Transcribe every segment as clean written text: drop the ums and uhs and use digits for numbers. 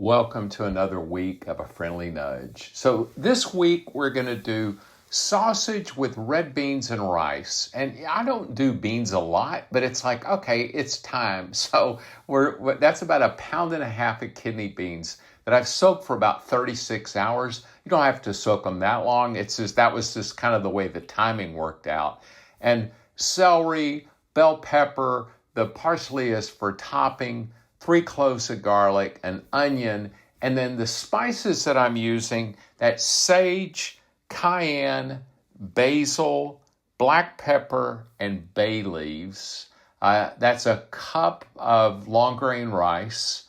Welcome to another week of A Friendly Nudge. So this week we're going to do sausage with red beans and rice. And I don't do beans a lot, but it's like, okay, it's time. So that's about 1.5 pounds of kidney beans that I've soaked for about 36 hours. You don't have to soak them that long. That was just kind of the way the timing worked out. And celery, bell pepper, the parsley is for topping, 3 cloves of garlic, an onion, and then the spices that I'm using, that's sage, cayenne, basil, black pepper, and bay leaves. That's a cup of long grain rice.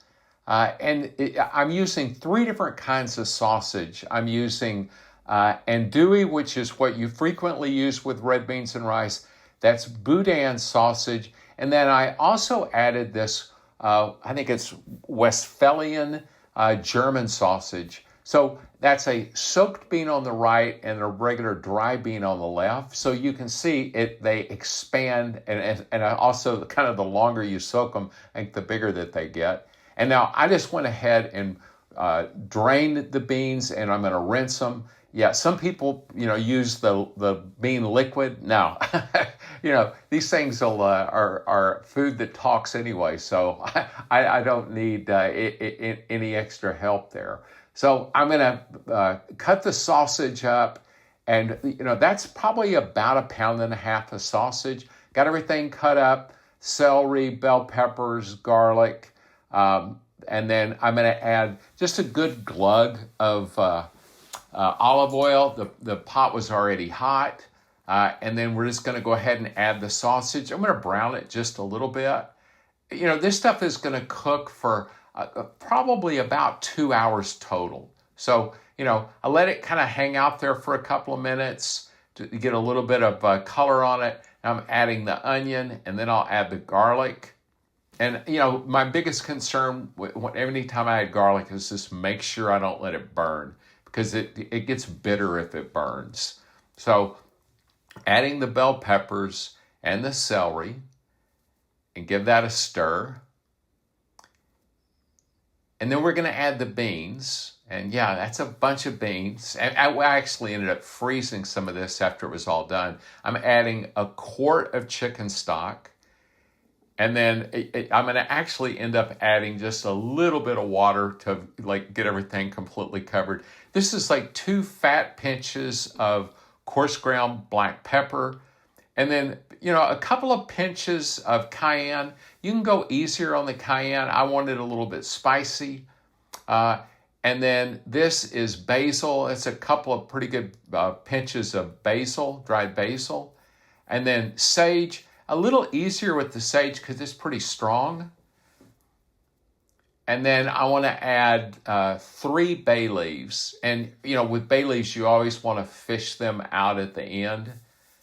I'm using 3 different kinds of sausage. I'm using andouille, which is what you frequently use with red beans and rice. That's boudin sausage. And then I also added this I think it's Westphalian German sausage. So that's a soaked bean on the right and a regular dry bean on the left. So you can see they expand, and also kind of the longer you soak them, I think the bigger that they get. And now I just went ahead and drained the beans, and I'm going to rinse them. Yeah, some people, use the bean liquid. No, these things are food that talks anyway, so I don't need any extra help there. So I'm going to cut the sausage up, and that's probably about 1.5 pounds of sausage. Got everything cut up: celery, bell peppers, garlic, and then I'm going to add just a good glug of olive oil. The pot was already hot. And then we're just going to go ahead and add the sausage. I'm going to brown it just a little bit. This stuff is going to cook for probably about 2 hours total. So, I let it kind of hang out there for a couple of minutes to get a little bit of color on it. I'm adding the onion, and then I'll add the garlic. And, my biggest concern anytime I add garlic is just make sure I don't let it burn, because it gets bitter if it burns. So adding the bell peppers and the celery, and give that a stir. And then we're going to add the beans. And yeah, that's a bunch of beans. And I actually ended up freezing some of this after it was all done. I'm adding 1 quart of chicken stock. And then I'm going to actually end up adding just a little bit of water to get everything completely covered. This is 2 fat pinches of coarse ground black pepper, and then a couple of pinches of cayenne. You can go easier on the cayenne. I wanted a little bit spicy. And then this is basil. It's a couple of pretty good pinches of basil, dried basil. And then sage, a little easier with the sage because it's pretty strong. And then I want to add 3 bay leaves. And, with bay leaves, you always want to fish them out at the end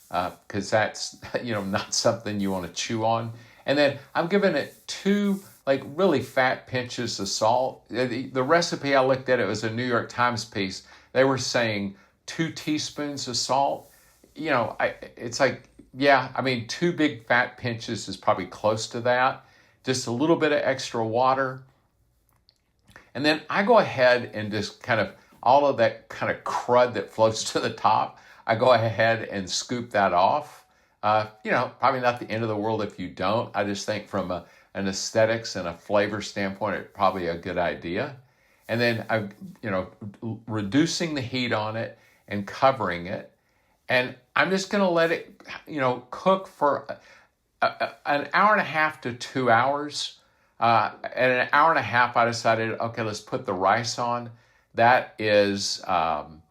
because that's, not something you want to chew on. And then I'm giving it 2, really fat pinches of salt. The recipe I looked at, it was a New York Times piece. They were saying 2 teaspoons of salt. It's 2 big fat pinches is probably close to that. Just a little bit of extra water. And then I go ahead and just kind of, all of that kind of crud that floats to the top, I go ahead and scoop that off. Probably not the end of the world if you don't. I just think from an aesthetics and a flavor standpoint, it's probably a good idea. And then I'm, reducing the heat on it and covering it. And I'm just going to let it, cook for an hour and a half to 2 hours. At an hour and a half, I decided, okay, let's put the rice on. That is 1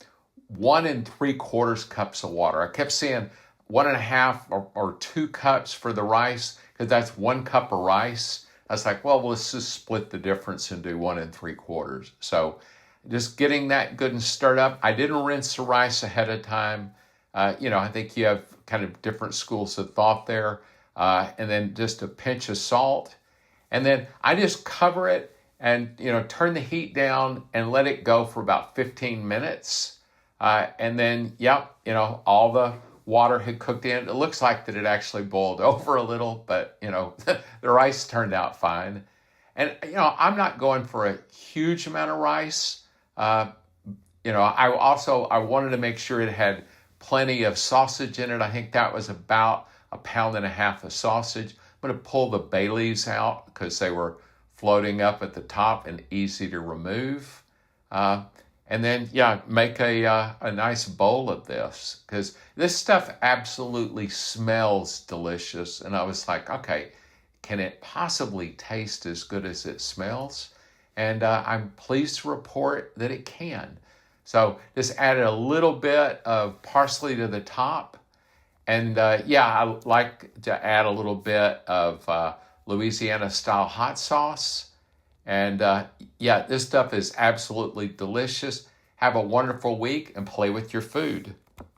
3/4 cups of water. I kept saying 1.5 or 2 cups for the rice because that's 1 cup of rice. I was like, well, let's just split the difference and do 1 3/4. So just getting that good and stirred up. I didn't rinse the rice ahead of time. I think you have kind of different schools of thought there. And then just a pinch of salt. And then I just cover it and, turn the heat down and let it go for about 15 minutes. And then, all the water had cooked in. It looks like that it actually boiled over a little, but, the rice turned out fine. And, I'm not going for a huge amount of rice. I wanted to make sure it had plenty of sausage in it. I think that was about a pound and a half of sausage. I'm going to pull the bay leaves out because they were floating up at the top and easy to remove. And then, make a nice bowl of this because this stuff absolutely smells delicious. And I was like, okay, can it possibly taste as good as it smells? And I'm pleased to report that it can. So just added a little bit of parsley to the top. And I like to add a little bit of Louisiana style hot sauce. And this stuff is absolutely delicious. Have a wonderful week and play with your food.